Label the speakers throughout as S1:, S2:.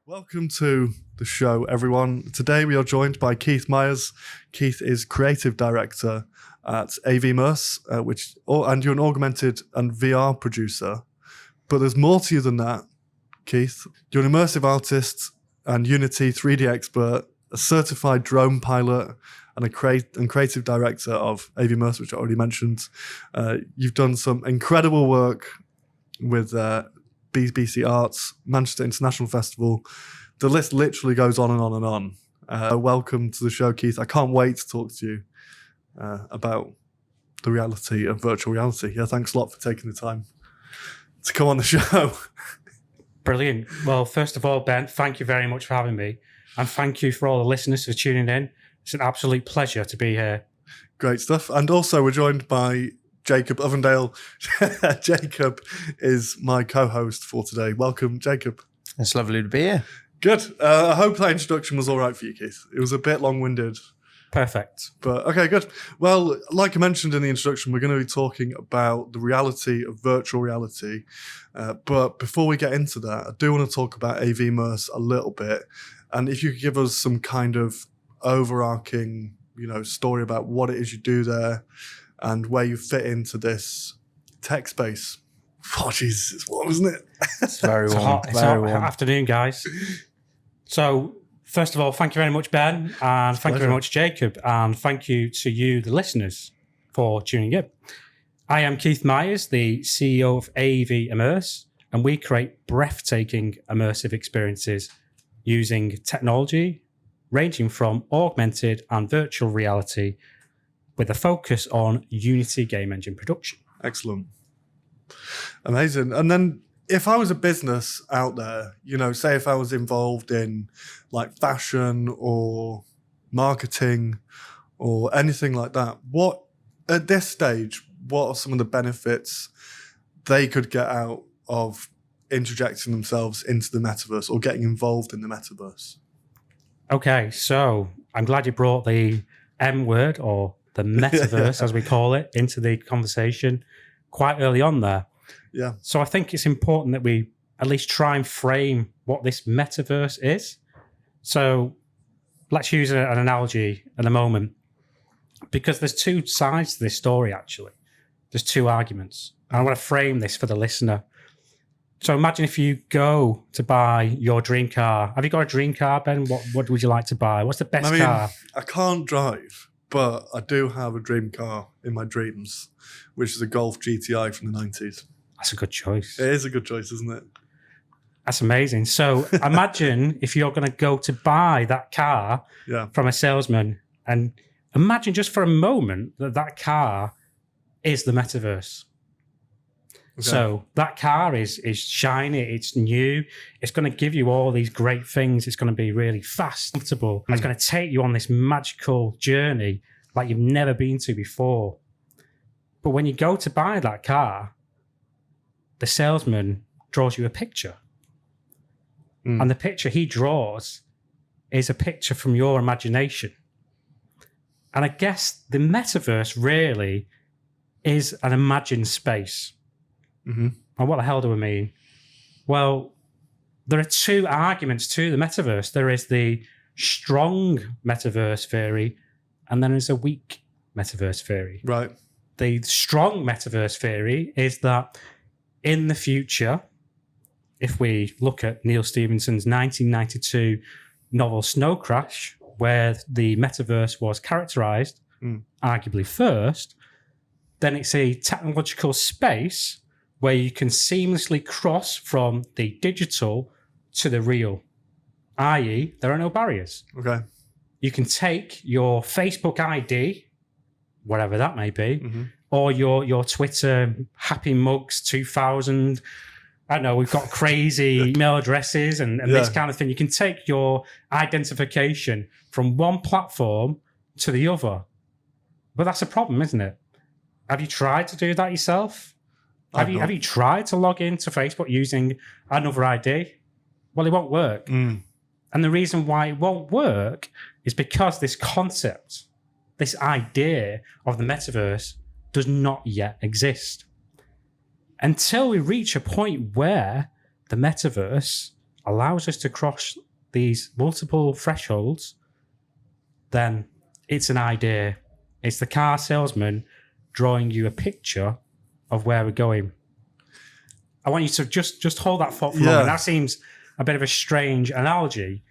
S1: Welcome to the show, everyone. Today we are joined by Keith Myers. Keith is creative director at immersive, and you're an augmented and VR producer. But there's more to you than that, Keith. You're an immersive artist and Unity 3D expert, a certified drone pilot, and creative director of immersive, which I already mentioned. You've done some incredible work with BBC Arts, Manchester International Festival. The list literally goes on and on and on. Welcome to the show, Keith. I can't wait to talk to you about the reality of virtual reality. Yeah, thanks a lot for taking the time to come on the show.
S2: Brilliant. Well, first of all, Ben, thank you very much for having me. And thank you for all the listeners for tuning in. It's an absolute pleasure to be here.
S1: Great stuff. And also we're joined by Jacob Ovendale. Jacob is my co-host for today. Welcome, Jacob.
S3: It's lovely to be here.
S1: Good. I hope that introduction was all right for you, Keith. It was a bit long-winded.
S2: Perfect.
S1: But okay, good. Well, like I mentioned in the introduction, we're going to be talking about the reality of virtual reality. But before we get into that, I do want to talk about immersive a little bit. And if you could give us some kind of overarching, story about what it is you do there and where you fit into this tech space. Oh, Jesus, it's warm, isn't it?
S3: It's very warm.
S2: It's a hot afternoon, guys. So, first of all, thank you very much, Ben, and thank you very much, Jacob, and thank you to you, the listeners, for tuning in. I am Keith Myers, the CEO of AV Immerse, and we create breathtaking immersive experiences using technology ranging from augmented and virtual reality with a focus on Unity game engine production.
S1: Excellent. Amazing. And then if I was a business out there, say if I was involved in like fashion or marketing or anything like that, at this stage, what are some of the benefits they could get out of interjecting themselves into the metaverse or getting involved in the metaverse?
S2: Okay, so I'm glad you brought the M word, or the metaverse, as we call it, into the conversation quite early on there.
S1: Yeah.
S2: So I think it's important that we at least try and frame what this metaverse is. So let's use an analogy in a moment, because there's two sides to this story, actually. There's two arguments. And I want to frame this for the listener. So imagine if you go to buy your dream car. Have you got a dream car, Ben? What would you like to buy? What's the best car?
S1: I can't drive, but I do have a dream car in my dreams, which is a Golf GTI from the 90s.
S2: That's a good choice.
S1: It is a good choice, isn't it?
S2: That's amazing. So imagine if you're going to go to buy that car from a salesman, and imagine just for a moment that car is the metaverse. Okay. So that car is shiny, it's new, it's going to give you all these great things, it's going to be really fast, comfortable, it's going to take you on this magical journey like you've never been to before. But when you go to buy that car, the salesman draws you a picture. And the picture he draws is a picture from your imagination. And I guess the metaverse really is an imagined space.
S1: Mm-hmm.
S2: And what the hell do I mean? Well, there are two arguments to the metaverse. There is the strong metaverse theory, and then there's a weak metaverse theory.
S1: Right.
S2: The strong metaverse theory is that in the future, if we look at Neil Stephenson's 1992 novel Snow Crash, where the metaverse was characterized, arguably first, then it's a technological space where you can seamlessly cross from the digital to the real, i.e., there are no barriers.
S1: Okay.
S2: You can take your Facebook ID, whatever that may be, or your Twitter Happy Mugs 2000. I don't know, we've got crazy email addresses and this kind of thing. You can take your identification from one platform to the other. But that's a problem, isn't it? Have you tried to do that yourself? Have you tried to log into Facebook using another ID? Well, it won't work. And the reason why it won't work is because this concept, this idea of the metaverse does not yet exist. Until we reach a point where the metaverse allows us to cross these multiple thresholds, then it's an idea. It's the car salesman drawing you a picture of where we're going. I want you to just hold that thought for a moment. That seems a bit of a strange analogy.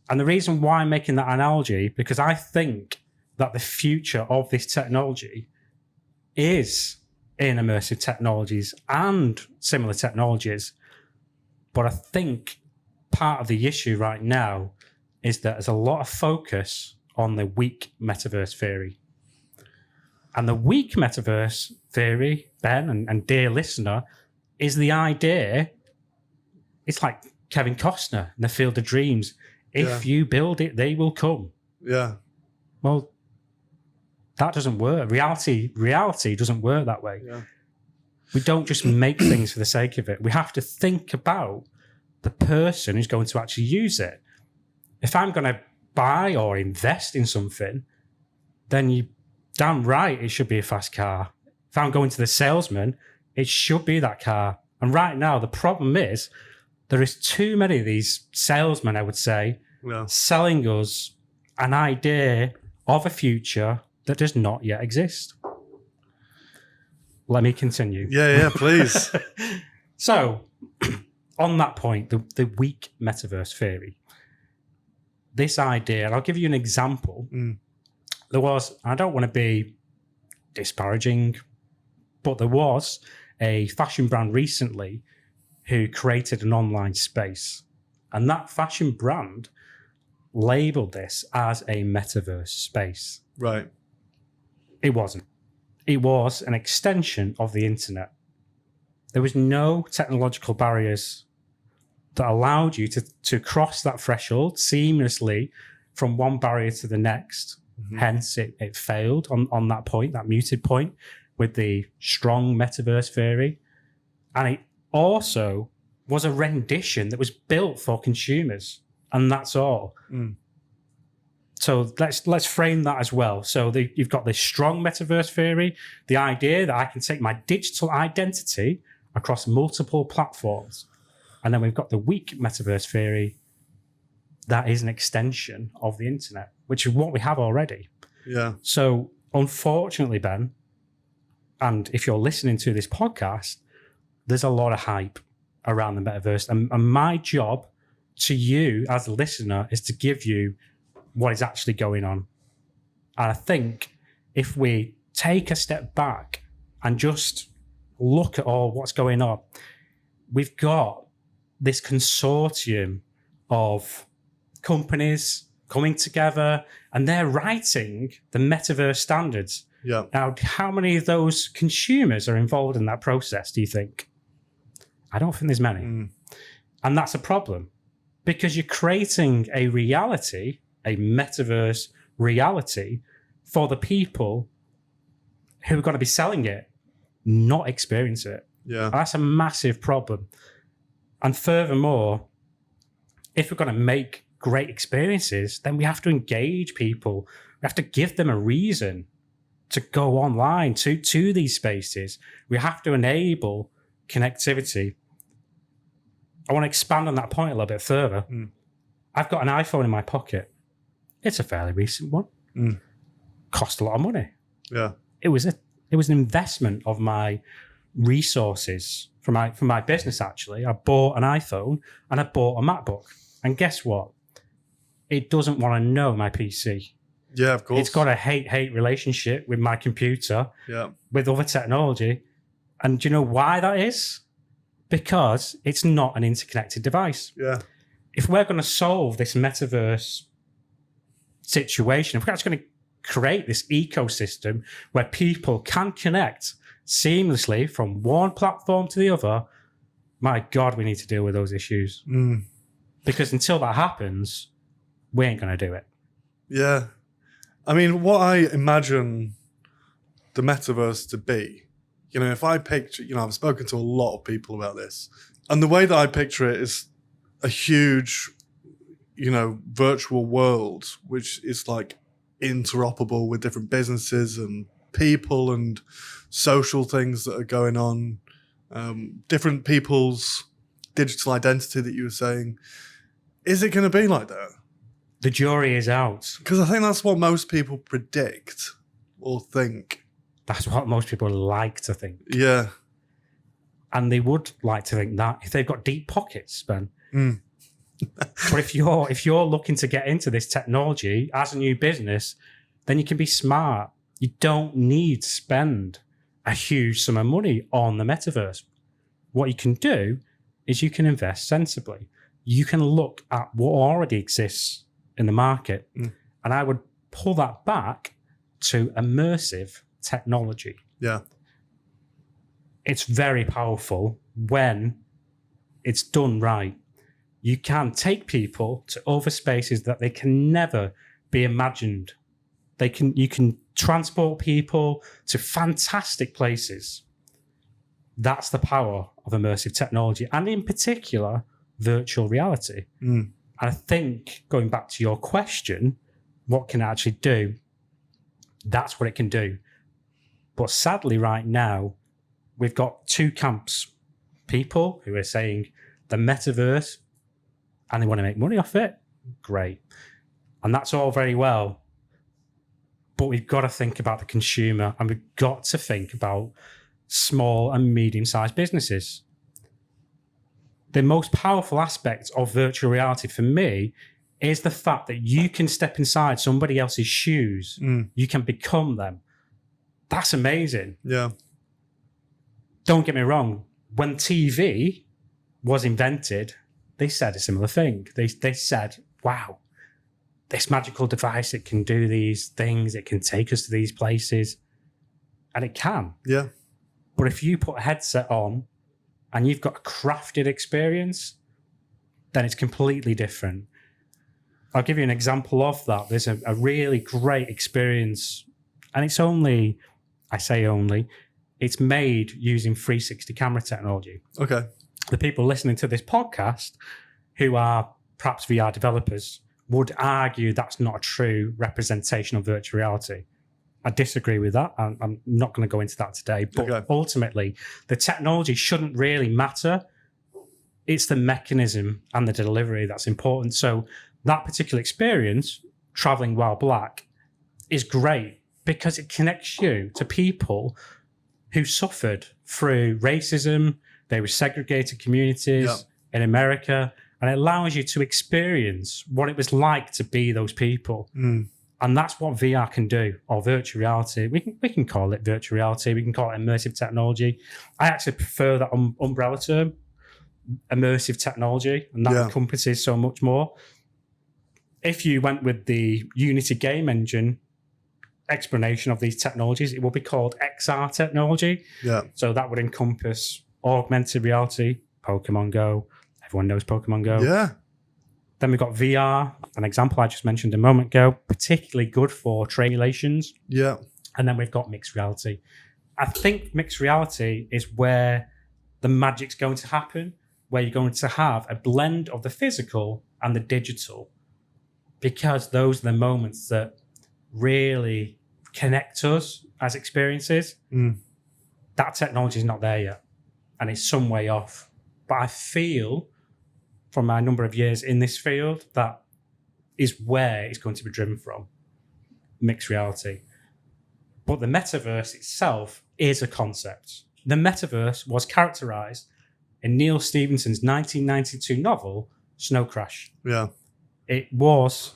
S2: And the reason why I'm making that analogy, because I think that the future of this technology is in immersive technologies and similar technologies. But I think part of the issue right now is that there's a lot of focus on the weak metaverse theory. And the weak metaverse theory, Ben and dear listener, is the idea, it's like Kevin Costner in The Field of Dreams. If you build it, they will come.
S1: Yeah.
S2: Well, that doesn't work. Reality doesn't work that way.
S1: Yeah.
S2: We don't just make things for the sake of it. We have to think about the person who's going to actually use it. If I'm going to buy or invest in something, then you damn right it should be a fast car. If I'm going to the salesman, it should be that car. And right now, the problem is there is too many of these salesmen, I would say, selling us an idea of a future that does not yet exist. Let me continue.
S1: Yeah, please.
S2: So, on that point, the weak metaverse theory, this idea, and I'll give you an example. There was, I don't want to be disparaging, but there was a fashion brand recently who created an online space. And that fashion brand labeled this as a metaverse space.
S1: Right.
S2: It wasn't. It was an extension of the internet. There was no technological barriers that allowed you to cross that threshold seamlessly from one barrier to the next. Hence, it failed on that point, that muted point, with the strong metaverse theory. And it also was a rendition that was built for consumers. And that's all. So let's frame that as well. So you've got this strong metaverse theory, the idea that I can take my digital identity across multiple platforms. And then we've got the weak metaverse theory that is an extension of the internet, which is what we have already.
S1: Yeah.
S2: So unfortunately, Ben, and if you're listening to this podcast, there's a lot of hype around the metaverse. And my job to you as a listener is to give you what is actually going on. And I think if we take a step back and just look at all what's going on, we've got this consortium of companies coming together and they're writing the metaverse standards.
S1: Yeah.
S2: Now, how many of those consumers are involved in that process, do you think? I don't think there's many. And that's a problem because you're creating a reality, a metaverse reality for the people who are going to be selling it, not experience it.
S1: Yeah.
S2: And that's a massive problem. And furthermore, if we're going to make great experiences, then we have to engage people. We have to give them a reason to go online to these spaces. We have to enable connectivity. I want to expand on that point a little bit further. I've got an iPhone in my pocket. It's a fairly recent one. Cost a lot of money.
S1: Yeah.
S2: It was an investment of my resources for my business, actually. I bought an iPhone and I bought a MacBook. And guess what? It doesn't want to know my PC.
S1: Yeah, of course.
S2: It's got a hate-hate relationship with my computer, with other technology. And do you know why that is? Because it's not an interconnected device.
S1: Yeah.
S2: If we're going to solve this metaverse situation, if we're actually going to create this ecosystem where people can connect seamlessly from one platform to the other, my God, we need to deal with those issues. Because until that happens, we ain't going to do it.
S1: Yeah. I mean, what I imagine the metaverse to be, if I picture, I've spoken to a lot of people about this, and the way that I picture it is a huge, virtual world, which is like interoperable with different businesses and people and social things that are going on, different people's digital identity that you were saying, is it going to be like that?
S2: The jury is out.
S1: Because I think that's what most people predict or think.
S2: That's what most people like to think.
S1: Yeah.
S2: And they would like to think that if they've got deep pockets, Ben. But if you're looking to get into this technology as a new business, then you can be smart. You don't need to spend a huge sum of money on the metaverse. What you can do is you can invest sensibly. You can look at what already exists in the market. And I would pull that back to immersive technology.
S1: Yeah.
S2: It's very powerful when it's done right. You can take people to other spaces that they can never be imagined. You can transport people to fantastic places. That's the power of immersive technology, and in particular, virtual reality. And I think, going back to your question, what can it actually do? That's what it can do. But sadly, right now, we've got two camps. People who are saying the metaverse and they want to make money off it. Great. And that's all very well. But we've got to think about the consumer, and we've got to think about small and medium-sized businesses. The most powerful aspect of virtual reality for me is the fact that you can step inside somebody else's shoes. You can become them. That's amazing.
S1: Yeah.
S2: Don't get me wrong. When TV was invented, they said a similar thing. They said, wow, this magical device, it can do these things. It can take us to these places. And it can.
S1: Yeah.
S2: But if you put a headset on and you've got a crafted experience, then it's completely different. I'll give you an example of that. There's a really great experience, and it's only, I say only, it's made using 360 camera technology.
S1: Okay.
S2: The people listening to this podcast who are perhaps VR developers would argue that's not a true representation of virtual reality. I disagree with that. I'm not going to go into that today. But ultimately, the technology shouldn't really matter. It's the mechanism and the delivery that's important. So that particular experience, traveling while black, is great because it connects you to people who suffered through racism. They were segregated communities in America, and it allows you to experience what it was like to be those people. And that's what VR can do, or virtual reality. We can call it virtual reality. We can call it immersive technology. I actually prefer that umbrella term, immersive technology, and that encompasses so much more. If you went with the Unity game engine explanation of these technologies, it will be called XR technology. Yeah. So that would encompass augmented reality, Pokemon Go. Everyone knows Pokemon Go.
S1: Yeah.
S2: Then we've got VR, an example I just mentioned a moment ago, particularly good for trade relations.
S1: Yeah.
S2: And then we've got mixed reality. I think mixed reality is where the magic's going to happen, where you're going to have a blend of the physical and the digital, because those are the moments that really connect us as experiences. That technology is not there yet, and it's some way off. But I feel, from my number of years in this field, that is where it's going to be driven from, mixed reality. But the metaverse itself is a concept. The metaverse was characterized in Neil Stephenson's 1992 novel, Snow Crash.
S1: Yeah.
S2: It was,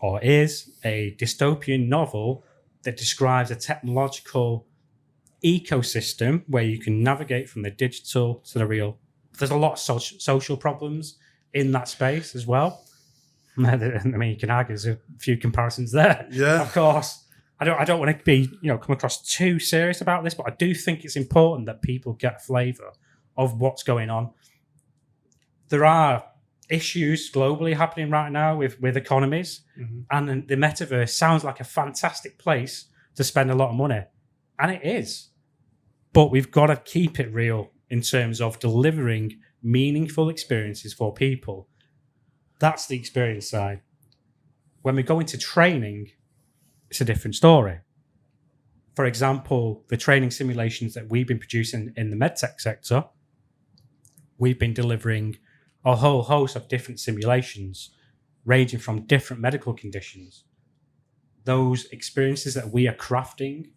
S2: or is, a dystopian novel that describes a technological ecosystem where you can navigate from the digital to the real. There's a lot of social problems in that space as well. I mean, you can argue there's a few comparisons there.
S1: Yeah.
S2: Of course. I don't want to be, come across too serious about this, but I do think it's important that people get a flavour of what's going on. There are issues globally happening right now with economies, and the metaverse sounds like a fantastic place to spend a lot of money, and it is. But we've got to keep it real in terms of delivering meaningful experiences for people. That's the experience side. When we go into training, it's a different story. For example, the training simulations that we've been producing in the medtech sector, we've been delivering a whole host of different simulations ranging from different medical conditions. Those experiences that we are crafting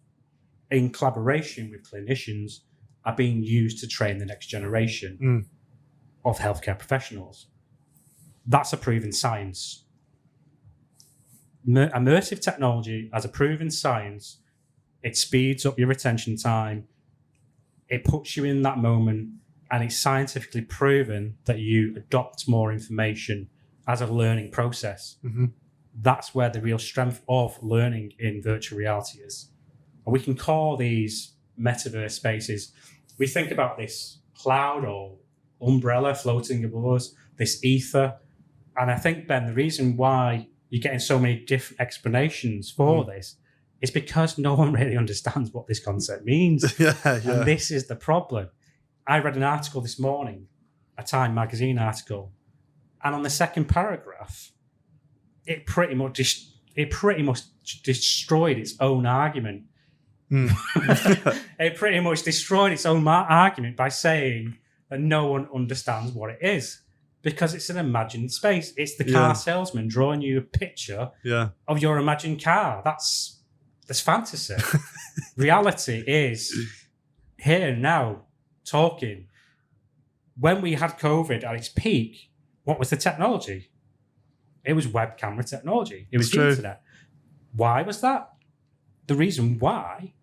S2: in collaboration with clinicians are being used to train the next generation of healthcare professionals. That's a proven science. Immersive technology as a proven science, it speeds up your retention time, it puts you in that moment, and it's scientifically proven that you adopt more information as a learning process. That's where the real strength of learning in virtual reality is. And we can call these metaverse spaces, we think about this cloud or umbrella floating above us, this ether. And I think, Ben, the reason why you're getting so many different explanations for this is because no one really understands what this concept means. And this is the problem. I read an article this morning, a Time magazine article, and on the second paragraph, it pretty much destroyed its own argument. It pretty much destroyed its own argument by saying that no one understands what it is, because it's an imagined space. It's the car salesman drawing you a picture of your imagined car. That's fantasy. Reality is here and now, talking. When we had COVID at its peak, what was the technology? It was web camera technology. It was the internet. Why was that? The reason why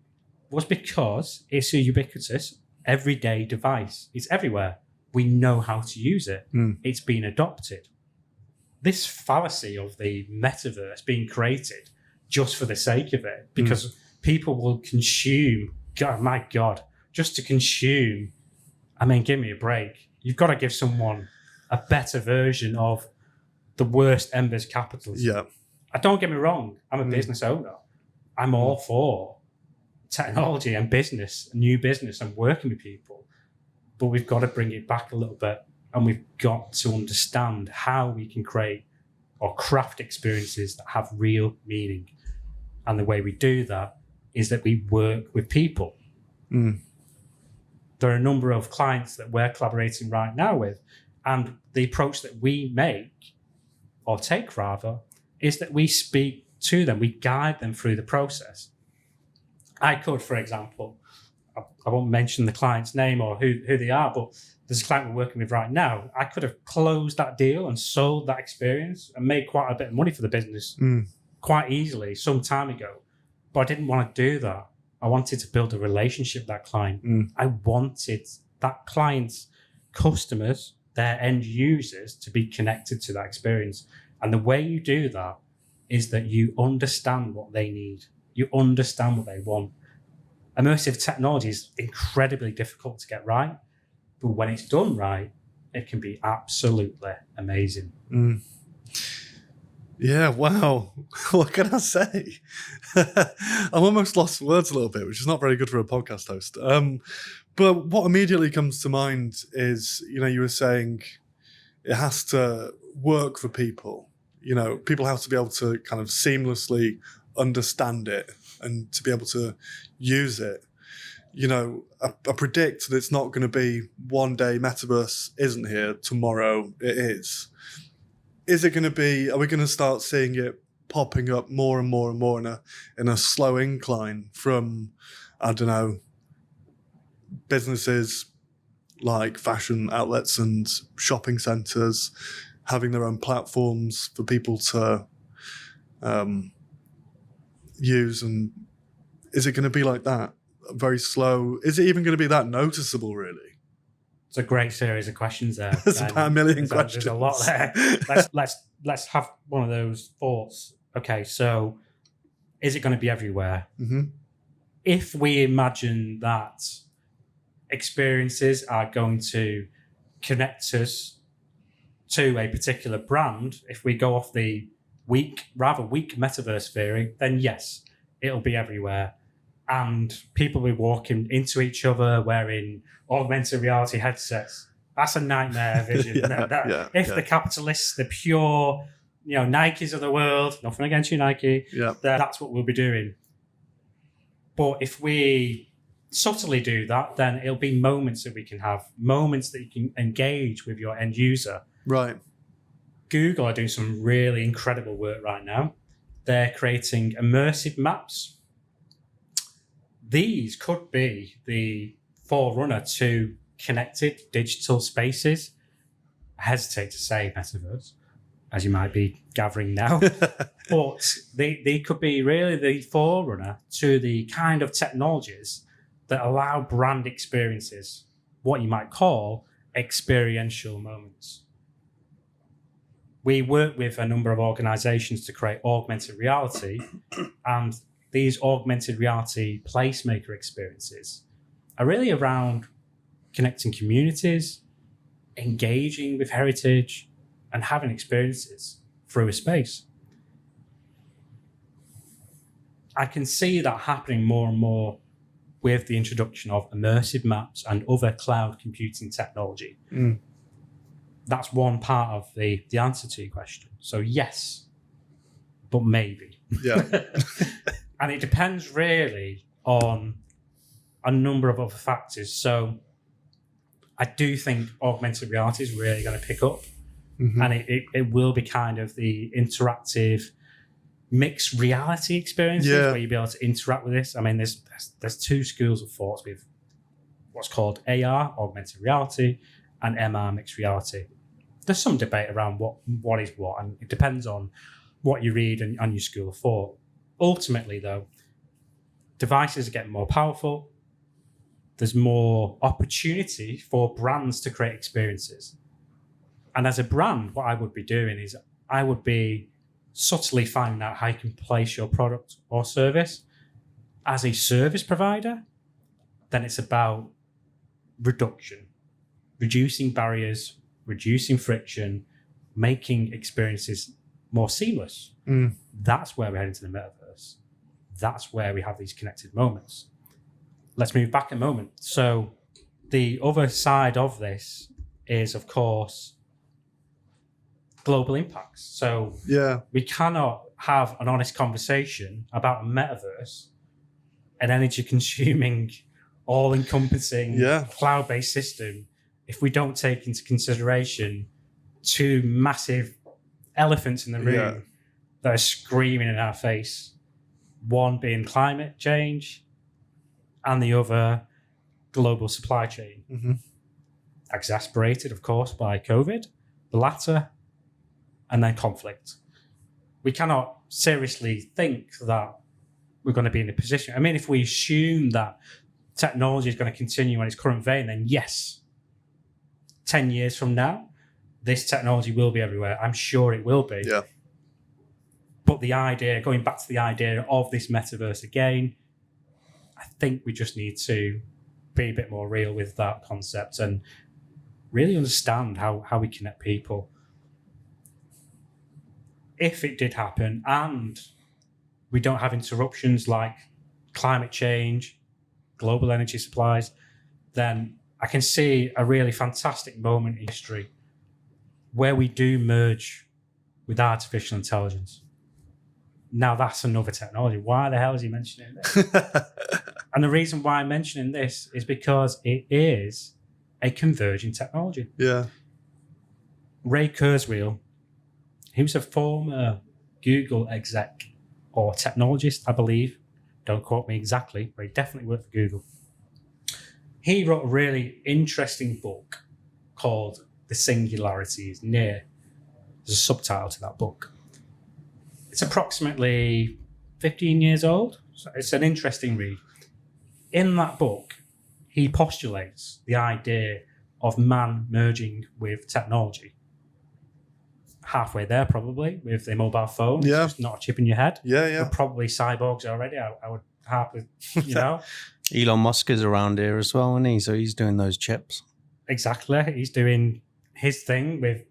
S2: was because it's a ubiquitous, everyday device. It's everywhere. We know how to use it. It's been adopted. This fallacy of the metaverse being created just for the sake of it, because people will consume, my God, just to consume. I mean, give me a break. You've got to give someone a better version of the worst embers capitalism. Don't get me wrong. I'm a business owner. I'm all for technology and business, new business, and working with people. But we've got to bring it back a little bit, and we've got to understand how we can create or craft experiences that have real meaning. And the way we do that is that we work with people. There are a number of clients that we're collaborating right now with, and the approach that we take rather, is that we speak to them, we guide them through the process. I could, for example, I won't mention the client's name or who they are, but there's a client we're working with right now. I could have closed that deal and sold that experience and made quite a bit of money for the business quite easily some time ago. But I didn't want to do that. I wanted to build a relationship with that client. I wanted that client's customers, their end users, to be connected to that experience. And the way you do that is that you understand what they need. You understand what they want. Immersive technology is incredibly difficult to get right, but when it's done right, it can be absolutely amazing.
S1: Yeah, wow. What can I say? I'm almost lost for words a little bit, which is not very good for a podcast host. But what immediately comes to mind is, you were saying it has to work for people. People have to be able to kind of seamlessly understand it and to be able to use it. I predict that it's not going to be one day Metaverse isn't here, tomorrow it is. Is it going to be, are we going to start seeing it popping up more and more and more in a slow incline from, I don't know, businesses like fashion outlets and shopping centres having their own platforms for people to use? And is it going to be like that? Very slow? Is it even going to be that noticeable, really?
S2: It's a great series of questions there.
S1: There's about a million questions.
S2: There's a lot there. Let's have one of those thoughts. Okay, so is it going to be everywhere? If we imagine that experiences are going to connect us to a particular brand, if we go off the rather weak metaverse theory, then yes, it'll be everywhere. And people will be walking into each other wearing augmented reality headsets. That's a nightmare vision. The capitalists, the pure, Nikes of the world, nothing against you, Nike, that's what we'll be doing. But if we subtly do that, then it'll be moments that we can have, moments that you can engage with your end user.
S1: Right.
S2: Google are doing some really incredible work right now. They're creating immersive maps. These could be the forerunner to connected digital spaces. I hesitate to say metaverse, as you might be gathering now, but they could be really the forerunner to the kind of technologies that allow brand experiences, what you might call experiential moments. We work with a number of organizations to create augmented reality, and these augmented reality placemaker experiences are really around connecting communities, engaging with heritage, and having experiences through a space. I can see that happening more and more with the introduction of immersive maps and other cloud computing technology. That's one part of the answer to your question. So yes, but maybe.
S1: Yeah.
S2: And it depends really on a number of other factors. So I do think augmented reality is really going to pick up. And it will be kind of the interactive mixed reality experiences where you'll be able to interact with this. I mean, there's two schools of thought with what's called AR, augmented reality, and MR, mixed reality. There's some debate around what is what, and it depends on what you read and your school of thought. Ultimately, though, devices are getting more powerful. There's more opportunity for brands to create experiences. And as a brand, what I would be doing is I would be subtly finding out how you can place your product or service. As a service provider, then it's about reducing barriers, reducing friction, making experiences more seamless. That's where we're heading to the metaverse. That's where we have these connected moments. Let's move back a moment. So the other side of this is, of course, global impacts. So we cannot have an honest conversation about a metaverse, an energy-consuming, all-encompassing, cloud-based system, if we don't take into consideration two massive elephants in the room that are screaming in our face. One being climate change, and the other global supply chain. Exasperated, of course, by COVID, the latter, and then conflict. We cannot seriously think that we're going to be in a position. I mean, if we assume that technology is going to continue on its current vein, then yes, 10 years from now, this technology will be everywhere. I'm sure it will be.
S1: Yeah.
S2: But the idea, going back to the idea of this metaverse again, I think we just need to be a bit more real with that concept and really understand how we connect people. If it did happen and we don't have interruptions like climate change, global energy supplies, then I can see a really fantastic moment in history where we do merge with artificial intelligence. Now that's another technology. Why the hell is he mentioning this? And the reason why I'm mentioning this is because it is a converging technology.
S1: Yeah.
S2: Ray Kurzweil, he was a former Google exec or technologist, I believe. Don't quote me exactly, but he definitely worked for Google. He wrote a really interesting book called The Singularity is Near. There's a subtitle to that book. It's approximately 15 years old. So it's an interesting read. In that book, he postulates the idea of man merging with technology. Halfway there, probably, with a mobile phone.
S1: Yeah.
S2: It's just not a chip in your head.
S1: Yeah.
S2: We're probably cyborgs already. I would happily,
S3: Elon Musk is around here as well, isn't he? So he's doing those chips.
S2: Exactly. He's doing his thing with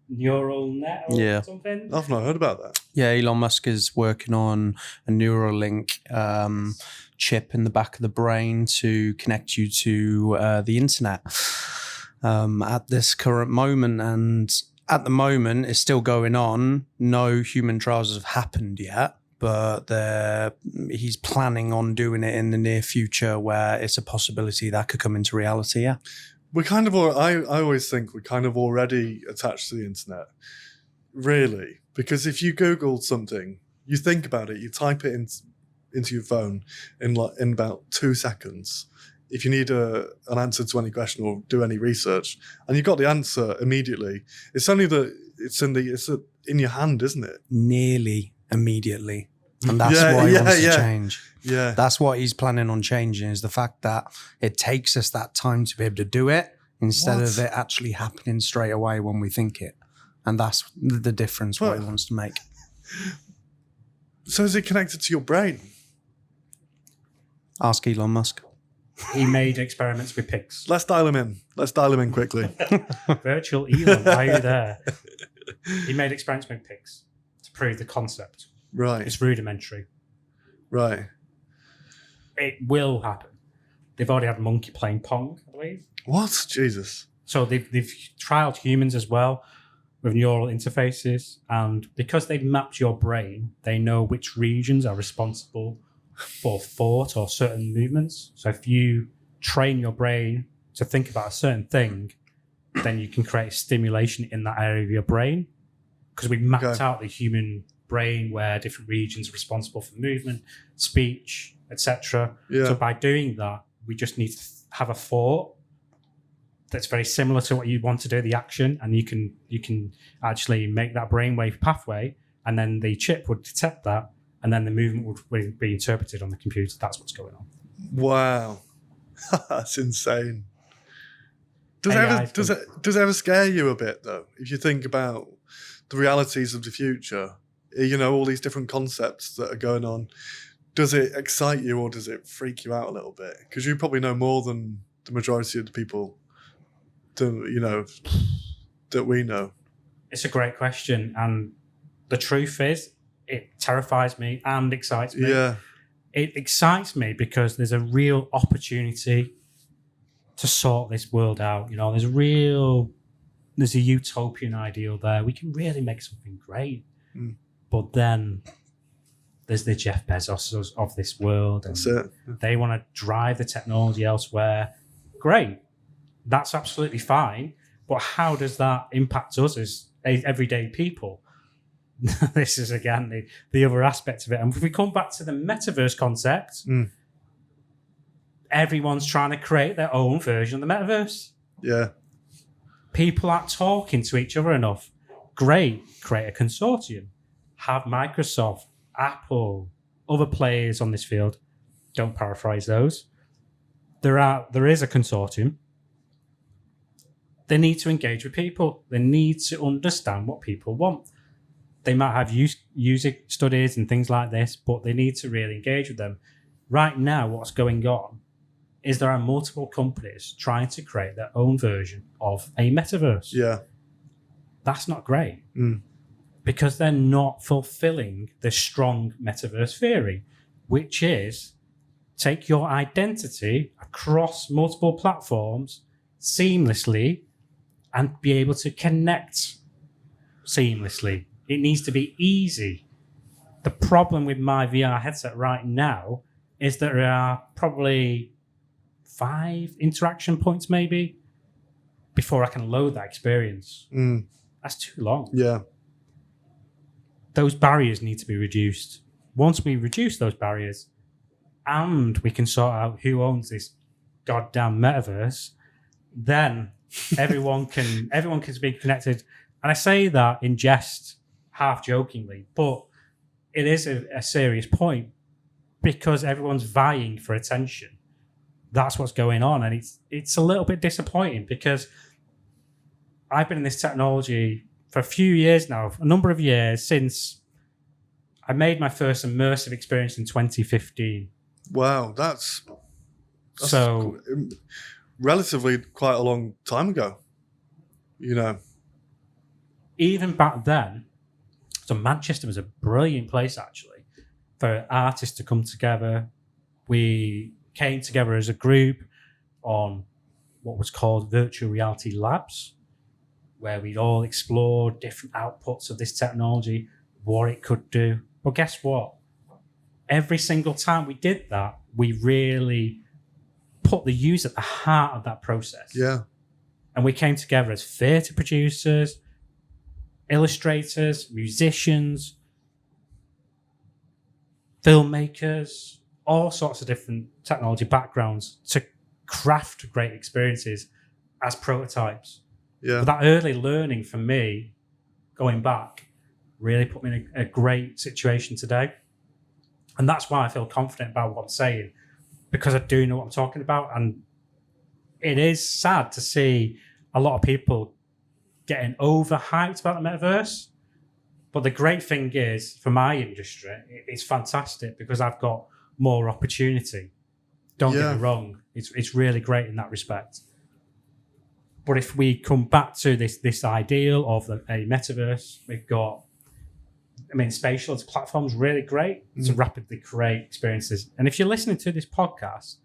S2: neural net or something.
S1: I've not heard about that.
S3: Yeah, Elon Musk is working on a Neuralink chip in the back of the brain to connect you to the internet at this current moment. And at the moment, it's still going on. No human trials have happened yet, but he's planning on doing it in the near future where it's a possibility that could come into reality. Yeah.
S1: We're kind of, I always think we're kind of already attached to the internet, really, because if you Google something, you think about it, you type it into your phone in about 2 seconds. If you need an answer to any question or do any research, and you've got the answer immediately, it's only that it's in your hand, isn't it?
S3: Nearly immediately. And that's what he wants to change.
S1: Yeah.
S3: That's what he's planning on changing, is the fact that it takes us that time to be able to do it instead of it actually happening straight away when we think it. And that's the difference what he wants to make.
S1: So is it connected to your brain?
S3: Ask Elon Musk.
S2: He made experiments with pigs.
S1: Let's dial him in quickly.
S2: Virtual Elon, why are you there? He made experiments with pigs to prove the concept.
S1: Right.
S2: It's rudimentary.
S1: Right.
S2: It will happen. They've already had a monkey playing Pong, I believe.
S1: What? Jesus.
S2: So they've trialed humans as well with neural interfaces. And because they've mapped your brain, they know which regions are responsible for thought or certain movements. So if you train your brain to think about a certain thing, then you can create stimulation in that area of your brain. Because we mapped out the human brain where different regions are responsible for movement, speech, etc.
S1: Yeah.
S2: So by doing that, we just need to have a thought that's very similar to what you want to do, the action, and you can actually make that brainwave pathway, and then the chip would detect that, and then the movement would be interpreted on the computer. That's what's going on.
S1: Wow. That's insane. Does it ever scare you a bit, though, if you think about the realities of the future? You know, all these different concepts that are going on. Does it excite you or does it freak you out a little bit? Because you probably know more than the majority of the people, that we know.
S2: It's a great question. And the truth is, it terrifies me and excites me.
S1: Yeah.
S2: It excites me because there's a real opportunity to sort this world out. You know, there's a utopian ideal there. We can really make something great. Mm. But then there's the Jeff Bezos of this world. And
S1: that's it.
S2: They want to drive the technology elsewhere. Great. That's absolutely fine. But how does that impact us as everyday people? This is, again, the other aspect of it. And if we come back to the metaverse concept, everyone's trying to create their own version of the metaverse.
S1: Yeah.
S2: People aren't talking to each other enough. Great. Create a consortium. Have Microsoft, Apple, other players on this field. Don't paraphrase those. There is a consortium. They need to engage with people. They need to understand what people want. They might have user studies and things like this, but they need to really engage with them. Right now, what's going on is there are multiple companies trying to create their own version of a metaverse.
S1: Yeah.
S2: That's not great. Because they're not fulfilling the strong metaverse theory, which is take your identity across multiple platforms seamlessly and be able to connect seamlessly. It needs to be easy. The problem with my VR headset right now is that there are probably 5 interaction points maybe before I can load that experience. That's too long.
S1: Yeah.
S2: Those barriers need to be reduced. Once we reduce those barriers and we can sort out who owns this goddamn metaverse, then everyone can be connected. And I say that in jest, half jokingly, but it is a serious point because everyone's vying for attention. That's what's going on. And it's a little bit disappointing because I've been in this technology for a few years now, a number of years since I made my first immersive experience in 2015.
S1: Wow, that's
S2: so
S1: relatively quite a long time ago. You know,
S2: even back then, so Manchester was a brilliant place actually for artists to come together. We came together as a group on what was called virtual reality labs, where we'd all explore different outputs of this technology, what it could do. But guess what? every single time we did that, we really put the user at the heart of that process.
S1: Yeah.
S2: And we came together as theatre producers, illustrators, musicians, filmmakers, all sorts of different technology backgrounds to craft great experiences as prototypes.
S1: Yeah.
S2: But that early learning for me, going back, really put me in a great situation today. And that's why I feel confident about what I'm saying, because I do know what I'm talking about. And it is sad to see a lot of people getting overhyped about the metaverse. But the great thing is, for my industry, it's fantastic because I've got more opportunity. Don't get me wrong. It's really great in that respect. But if we come back to this ideal of a metaverse, we've got, spatial platform's really great to rapidly create experiences. And if you're listening to this podcast,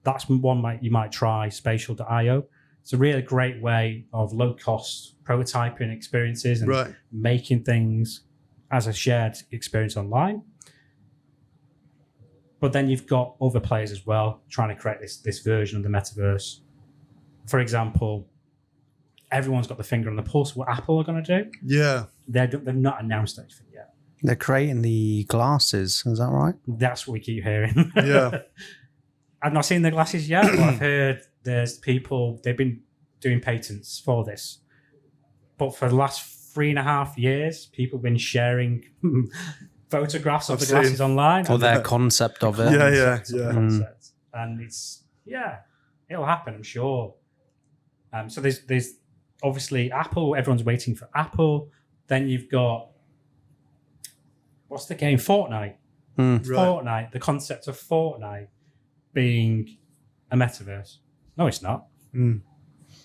S2: that's one you might try, spatial.io. It's a really great way of low-cost prototyping experiences and making things as a shared experience online. But then you've got other players as well trying to create this version of the metaverse. For example, everyone's got the finger on the pulse of what Apple are going to do.
S1: Yeah.
S2: They've not announced anything yet.
S3: They're creating the glasses. Is that right?
S2: That's what we keep hearing.
S1: Yeah.
S2: I've not seen the glasses yet, but I've heard there's people, they've been doing patents for this. But for the last 3.5 years, people have been sharing photographs of the glasses online.
S3: Or their concept of it.
S1: Yeah.
S2: And it's, it'll happen, I'm sure. So there's obviously Apple, everyone's waiting for Apple. Then you've got, what's the game? Fortnite. Fortnite, the concept of Fortnite being a metaverse. No, it's not.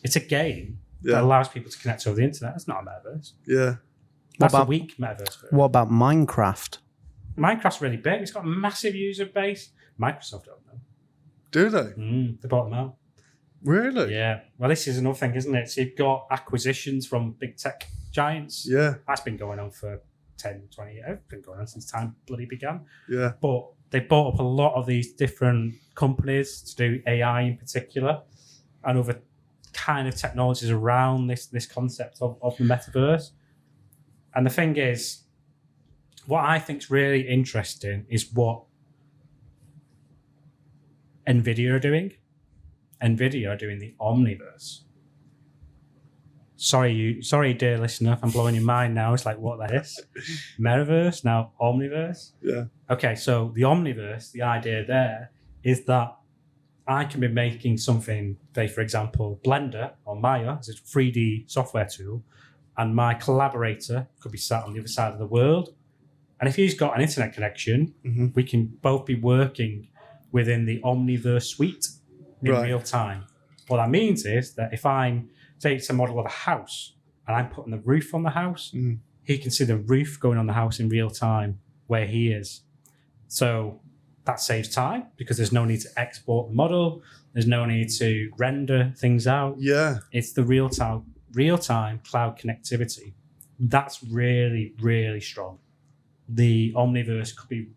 S2: It's a game that allows people to connect over the internet. It's not a metaverse.
S1: Yeah.
S2: That's a weak metaverse.
S3: What about Minecraft?
S2: Minecraft's really big. It's got a massive user base. Microsoft don't know.
S1: Do they?
S2: They bought them out.
S1: Really?
S2: Yeah. Well, this is another thing, isn't it? So you've got acquisitions from big tech giants.
S1: Yeah.
S2: That's been going on for 10, 20 years. It's been going on since time bloody began.
S1: Yeah.
S2: But they bought up a lot of these different companies to do AI in particular and other kind of technologies around this concept of the metaverse. And the thing is, what I think is really interesting is what NVIDIA are doing. NVIDIA are doing the Omniverse. Sorry, dear listener, if I'm blowing your mind now. It's like, what that is? Metaverse, now Omniverse.
S1: Yeah.
S2: Okay, so the Omniverse, the idea there is that I can be making something, say, for example, Blender or Maya as a 3D software tool, and my collaborator could be sat on the other side of the world. And if he's got an internet connection, we can both be working within the Omniverse suite in real time. What that means is that if I'm, say it's a model of a house, and I'm putting the roof on the house, he can see the roof going on the house in real time where he is. So that saves time because there's no need to export the model. There's no need to render things out.
S1: Yeah.
S2: It's the real-time cloud connectivity. That's really, really strong. The Omniverse could be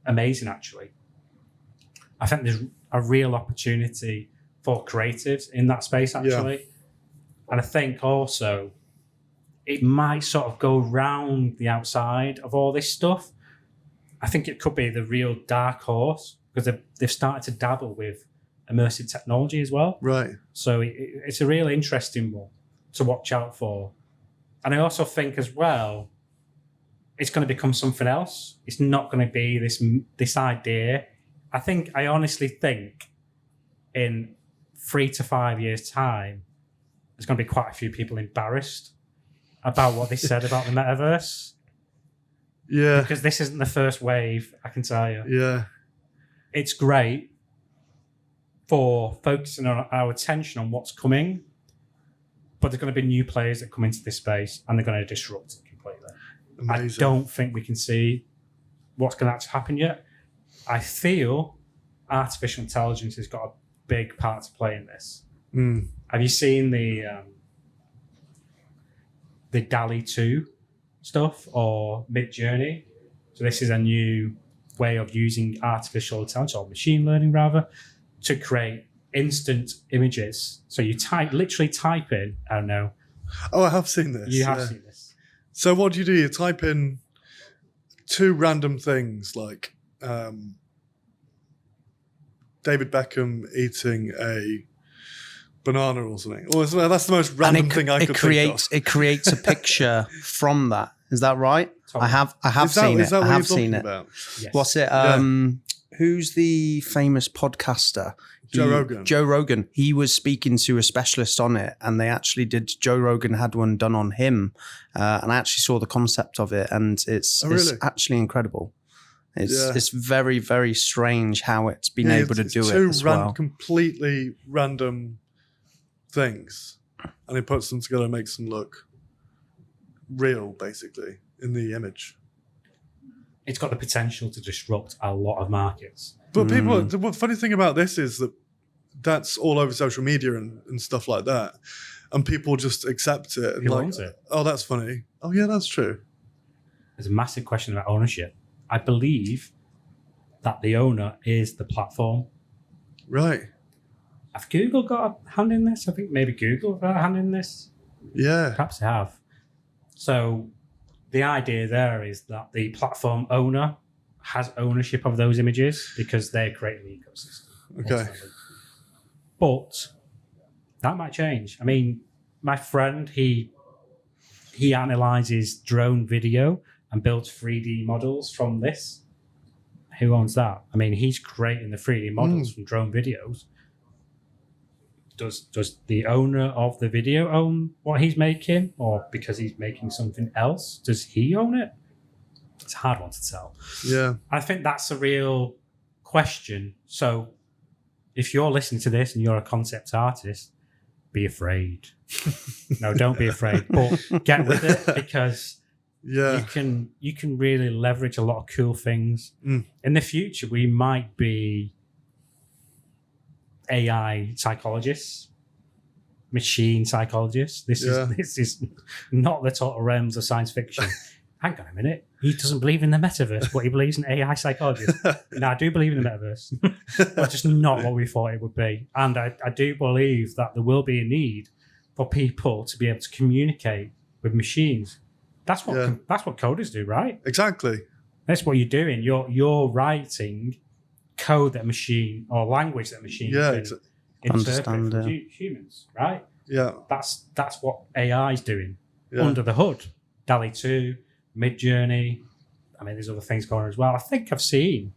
S2: amazing, actually. I think there's a real opportunity for creatives in that space, actually. Yeah. And I think also it might sort of go round the outside of all this stuff. I think it could be the real dark horse because they've started to dabble with immersive technology as well.
S1: Right.
S2: So it's a real interesting one to watch out for. And I also think as well, it's going to become something else. It's not going to be this idea. I honestly think in 3 to 5 years' time, there's going to be quite a few people embarrassed about what they said about the metaverse.
S1: Yeah.
S2: Because this isn't the first wave, I can tell you.
S1: Yeah.
S2: It's great for focusing on our attention on what's coming, but there's going to be new players that come into this space and they're going to disrupt it completely. Amazing. I don't think we can see what's going to actually happen yet. I feel artificial intelligence has got a big part to play in this. Have you seen the DALL-E 2 stuff or Mid-Journey? So this is a new way of using artificial intelligence, or machine learning rather, to create instant images. So you literally type in, I don't know.
S1: Oh, I have seen this.
S2: You have seen this.
S1: So what do? You type in two random things like David Beckham eating a banana or something. Or that's the most random thing I could think of.
S3: It creates a picture from that. Is that right?
S2: Totally.
S3: I have seen it.
S1: Is that what
S3: I have
S1: you're
S3: seen
S1: talking
S3: it.
S1: about?
S2: Yes.
S3: What's it? Who's the famous podcaster?
S1: Joe Rogan.
S3: Joe Rogan. He was speaking to a specialist on it, and they actually did. Joe Rogan had one done on him, and I actually saw the concept of it, and it's actually incredible. It's very, very strange how it's been able to do it as well.
S1: Completely random things, and he puts them together and makes them look real, basically, in the image.
S2: It's got the potential to disrupt a lot of markets.
S1: But people, the funny thing about this is that that's all over social media and stuff like that. And people just accept it. And
S2: owns it?
S1: Oh, that's funny. Oh, yeah, that's true.
S2: There's a massive question about ownership. I believe that the owner is the platform.
S1: Right.
S2: Have Google got a hand in this? I think maybe Google have got a hand in this.
S1: Yeah.
S2: Perhaps they have. So the idea there is that the platform owner has ownership of those images because they're creating the ecosystem.
S1: Okay.
S2: Ultimately. But that might change. I mean, my friend, he analyzes drone video and builds 3D models from this. Who owns that? I mean, he's creating the 3D models from drone videos. Does the owner of the video own what he's making? Or because he's making something else, does he own it? It's a hard one to tell.
S1: Yeah.
S2: I think that's a real question. So if you're listening to this and you're a concept artist, be afraid. No, don't be afraid. But get with it, because you can really leverage a lot of cool things. In the future, we might be AI psychologists, machine psychologists. This is not the total realms of science fiction. Hang on a minute. He doesn't believe in the metaverse, but he believes in AI psychologists. No, I do believe in the metaverse, but just not what we thought it would be. And I do believe that there will be a need for people to be able to communicate with machines. That's what coders do, right?
S1: Exactly.
S2: That's what you're doing. You're writing code that machine, or language that machine can interpret for humans, right?
S1: Yeah.
S2: That's what AI is doing under the hood. DALL-E 2, Midjourney. I mean, there's other things going on as well. I think I've seen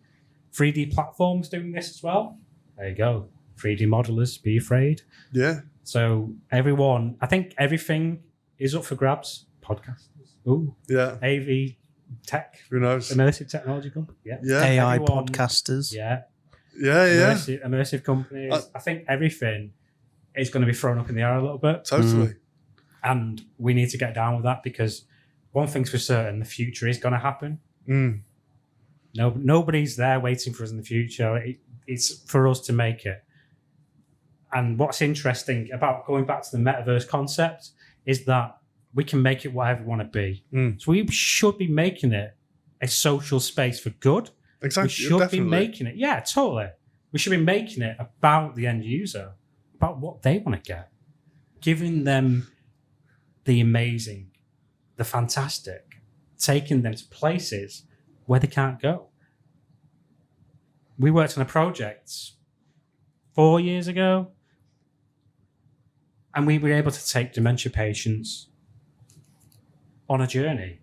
S2: 3D platforms doing this as well. There you go. 3D modelers, be afraid.
S1: Yeah.
S2: So everyone, I think everything is up for grabs. Podcasters. Ooh.
S1: Yeah.
S2: AV tech.
S1: Who knows?
S2: Immersive technology company. Yeah.
S3: Yeah. AI podcasters.
S2: Yeah.
S1: Yeah.
S2: Immersive companies. I think everything is going to be thrown up in the air a little bit.
S1: Totally.
S2: And we need to get down with that, because one thing's for certain, the future is going to happen. No, nobody's there waiting for us in the future. It's for us to make it. And what's interesting about going back to the metaverse concept is that we can make it whatever we want to be. So we should be making it a social space for good.
S1: Exactly.
S2: We should be making it. Yeah, totally. We should be making it about the end user, about what they want to get, giving them the amazing, the fantastic, taking them to places where they can't go. We worked on a project 4 years ago, and we were able to take dementia patients on a journey.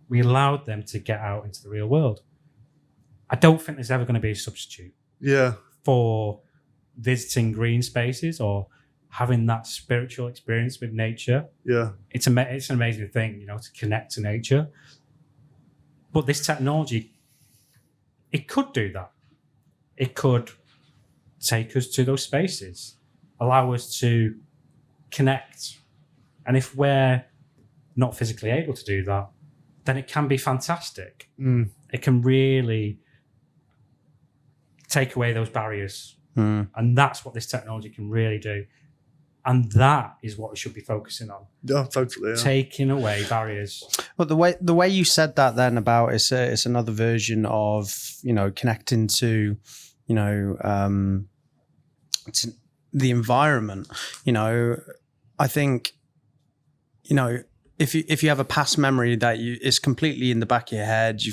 S2: We allowed them to get out into the real world. I don't think there's ever going to be a substitute for visiting green spaces or having that spiritual experience with nature. Yeah, it's an amazing thing, to connect to nature. But this technology, it could do that. It could take us to those spaces, allow us to connect. And if we're not physically able to do that, then it can be fantastic. It can really take away those barriers. And that's what this technology can really do. And that is what we should be focusing on.
S1: Yeah, totally. Yeah.
S2: Taking away barriers.
S3: Well, the way you said that then about it's another version of, you know, connecting to, you know, to the environment. You know, I think, you know, if you have a past memory that is completely in the back of your head,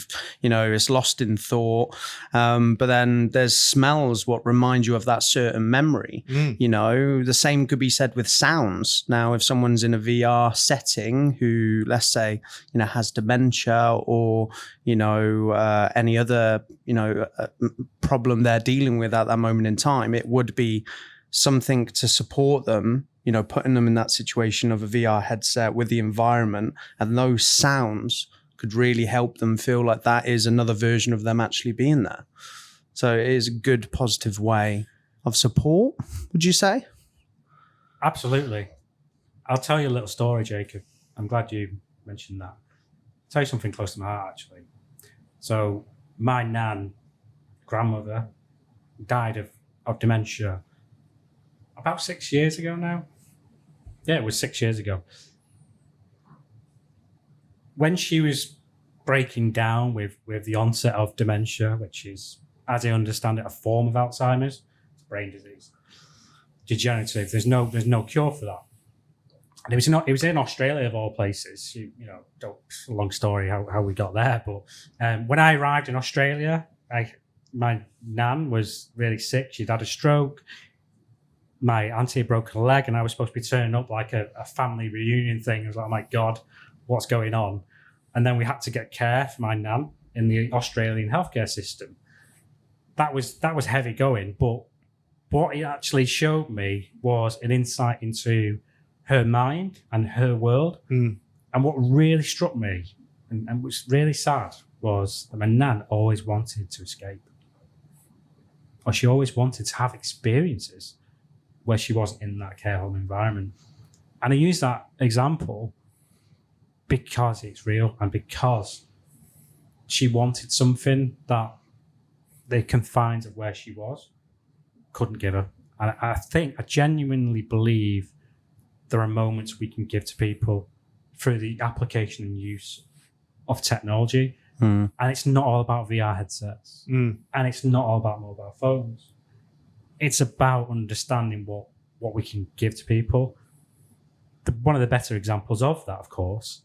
S3: you know, it's lost in thought, but then there's smells what remind you of that certain memory. You know, the same could be said with sounds. Now, if someone's in a VR setting who, let's say, you know, has dementia or, you know, any other, you know, problem they're dealing with at that moment in time, it would be something to support them, you know, putting them in that situation of a VR headset with the environment, and those sounds could really help them feel like that is another version of them actually being there. So it is a good, positive way of support, would you say?
S2: Absolutely. I'll tell you a little story, Jacob. I'm glad you mentioned that. I'll tell you something close to my heart, actually. So my grandmother died of dementia about 6 years ago now. Yeah, it was 6 years ago. When she was breaking down with the onset of dementia, which is, as I understand it, a form of Alzheimer's, brain disease, degenerative. There's no cure for that. And it was in Australia of all places. You know, it's a long story how we got there. But when I arrived in Australia, my nan was really sick. She'd had a stroke. My auntie had broken a leg, and I was supposed to be turning up like a family reunion thing. I was like, oh my God, what's going on? And then we had to get care for my nan in the Australian healthcare system. That was heavy going, but what it actually showed me was an insight into her mind and her world. And what really struck me, and was really sad, was that my nan always wanted to escape. Or she always wanted to have experiences where she wasn't in that care home environment. And I use that example because it's real and because she wanted something that the confines of where she was couldn't give her. And I genuinely believe there are moments we can give to people through the application and use of technology. And it's not all about VR headsets. And it's not all about mobile phones. It's about understanding what we can give to people. One of the better examples of that, of course,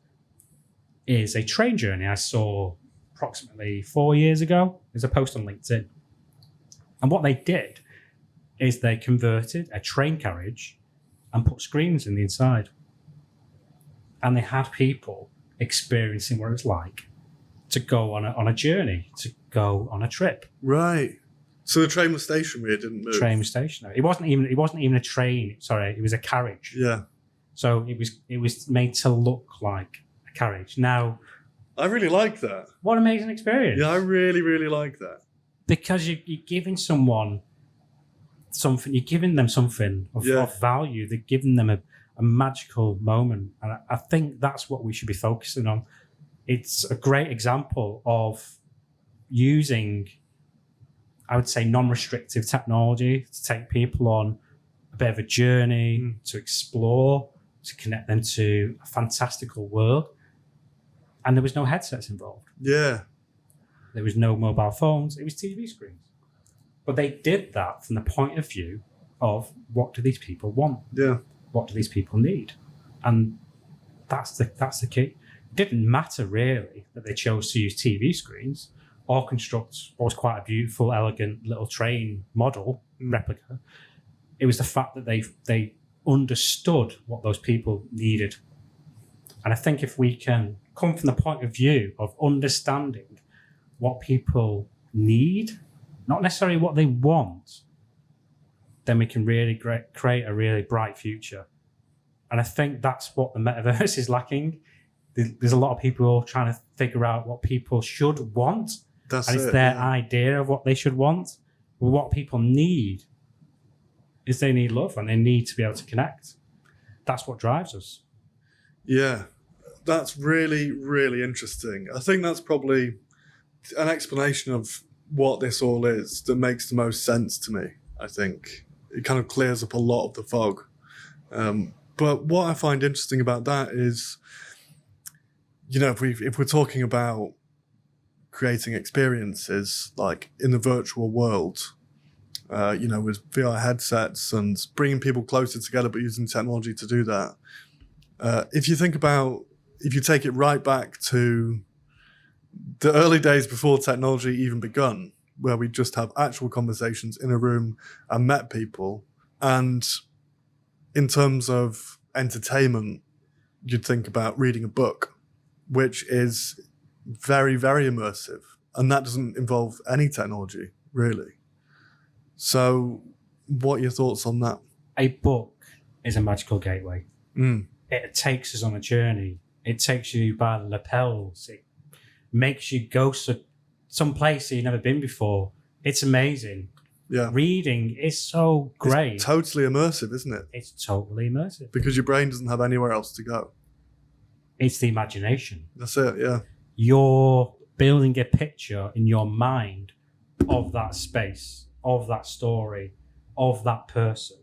S2: is a train journey I saw approximately 4 years ago. There's a post on LinkedIn. And what they did is they converted a train carriage and put screens in the inside. And they had people experiencing what it's like to go on a journey, to go on a trip.
S1: Right. So the train was stationary, it didn't move.
S2: Train was stationary. It wasn't even a train. Sorry, it was a carriage.
S1: Yeah.
S2: So it was made to look like a carriage. Now,
S1: I really like that.
S2: What an amazing experience.
S1: Yeah, I really, really like that.
S2: Because you're giving someone something, you're giving them something of value. They're giving them a magical moment. And I think that's what we should be focusing on. It's a great example of using, I would say, non-restrictive technology to take people on a bit of a journey, to explore, to connect them to a fantastical world. And there was no headsets involved.
S1: Yeah.
S2: There was no mobile phones. It was TV screens. But they did that from the point of view of, what do these people want?
S1: Yeah.
S2: What do these people need? And that's the key. It didn't matter really that they chose to use TV screens or construct what was quite a beautiful, elegant little train model replica. It was the fact that they understood what those people needed. And I think if we can come from the point of view of understanding what people need, not necessarily what they want, then we can really create a really bright future. And I think that's what the metaverse is lacking. There's a lot of people trying to figure out what people should want. And it's their idea of what they should want. Well, what people need is they need love and they need to be able to connect. That's what drives us.
S1: Yeah, that's really, really interesting. I think that's probably an explanation of what this all is that makes the most sense to me. I think it kind of clears up a lot of the fog. But what I find interesting about that is, if we're talking about creating experiences like in the virtual world, with VR headsets and bringing people closer together, but using technology to do that. If you take it right back to the early days before technology even begun, where we just have actual conversations in a room and met people. And in terms of entertainment, you'd think about reading a book, which is very, very immersive. And that doesn't involve any technology, really. So what are your thoughts on that?
S2: A book is a magical gateway. It takes us on a journey. It takes you by the lapels. It makes you go to some place you've never been before. It's amazing.
S1: Yeah.
S2: Reading is so great.
S1: It's totally immersive, isn't it?
S2: It's totally immersive.
S1: Because your brain doesn't have anywhere else to go.
S2: It's the imagination.
S1: That's it, yeah.
S2: You're building a picture in your mind of that space, of that story, of that person.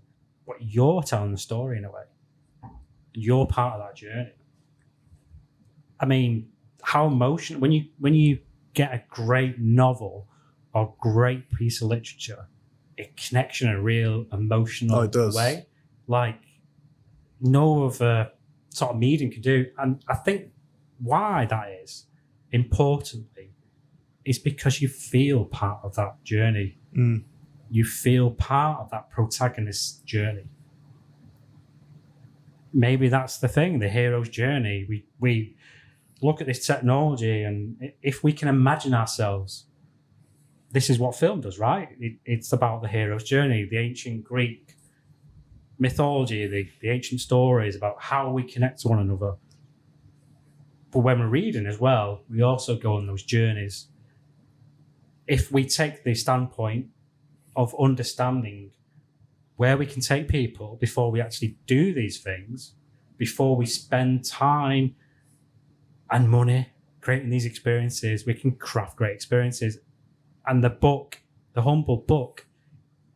S2: But you're telling the story in a way. You're part of that journey. I mean, how emotional when you get a great novel or great piece of literature, it connects you in a real emotional way, like no other sort of medium can do. And I think why that is, importantly, is because you feel part of that journey. You feel part of that protagonist's journey. Maybe that's the thing, the hero's journey. We look at this technology, and if we can imagine ourselves, this is what film does, right? It's about the hero's journey, the ancient Greek mythology, the ancient stories about how we connect to one another. But when we're reading as well, we also go on those journeys. If we take the standpoint of understanding where we can take people before we actually do these things, before we spend time and money creating these experiences, we can craft great experiences. And the book, the humble book,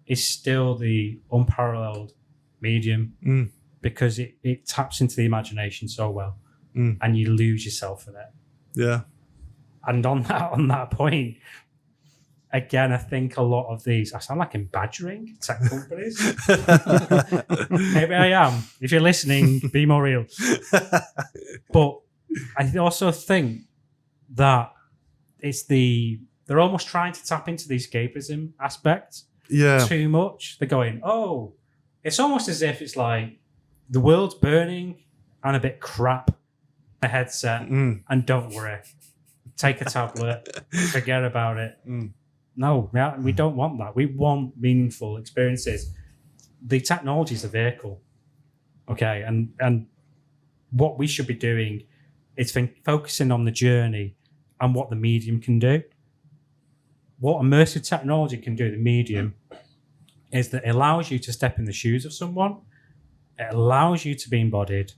S2: is still the unparalleled medium because it taps into the imagination so well, and you lose yourself in it. Yeah. And on that point, again, I think a lot of these, I sound like I'm badgering tech companies. Maybe I am. If you're listening, be more real. But I also think that they're almost trying to tap into the escapism aspect too much. They're going, it's almost as if it's like the world's burning and a bit crap, a headset, and don't worry. Take a tablet, forget about it. No, we don't want that. We want meaningful experiences. The technology is the vehicle. Okay, and what we should be doing is focusing on the journey and what the medium can do. What immersive technology can do, the medium, is that it allows you to step in the shoes of someone, it allows you to be embodied,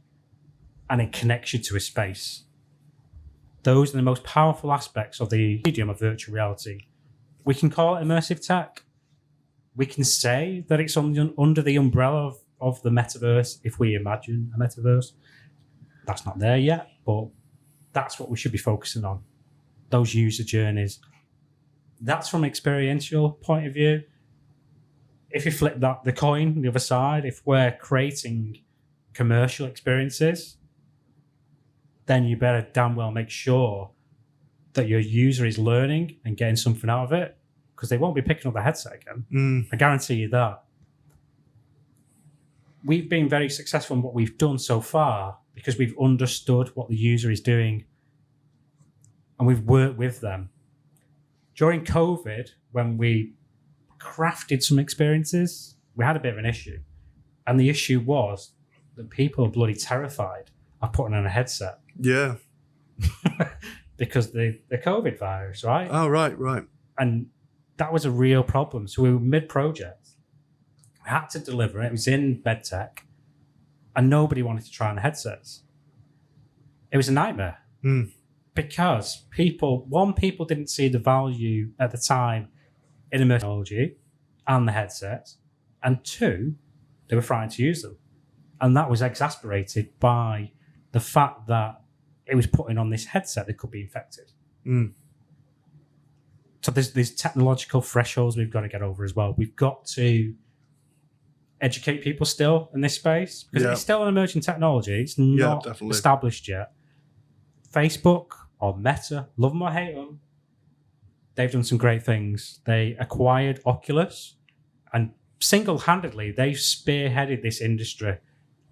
S2: and it connects you to a space. Those are the most powerful aspects of the medium of virtual reality. We can call it immersive tech. We can say that it's under the umbrella of the metaverse, if we imagine a metaverse. That's not there yet, but that's what we should be focusing on. Those user journeys. That's from an experiential point of view. If you flip the coin, the other side, if we're creating commercial experiences, then you better damn well make sure that your user is learning and getting something out of it, because they won't be picking up the headset again. I guarantee you that. We've been very successful in what we've done so far because we've understood what the user is doing and we've worked with them. During COVID, when we crafted some experiences, we had a bit of an issue. And the issue was that people are bloody terrified of putting on a headset.
S1: Yeah.
S2: Because the COVID virus, right?
S1: Oh, right.
S2: And that was a real problem. So we were mid-project. We had to deliver it. It was in medtech. And nobody wanted to try on the headsets. It was a nightmare. Because people didn't see the value at the time in immersive technology and the headsets. And two, they were frightened to use them. And that was exasperated by the fact that it was putting on this headset that could be infected. So there's technological thresholds we've got to get over as well. We've got to educate people still in this space because it's still an emerging technology. It's not established yet. Facebook or Meta, love them or hate them, they've done some great things. They acquired Oculus and single-handedly they've spearheaded this industry.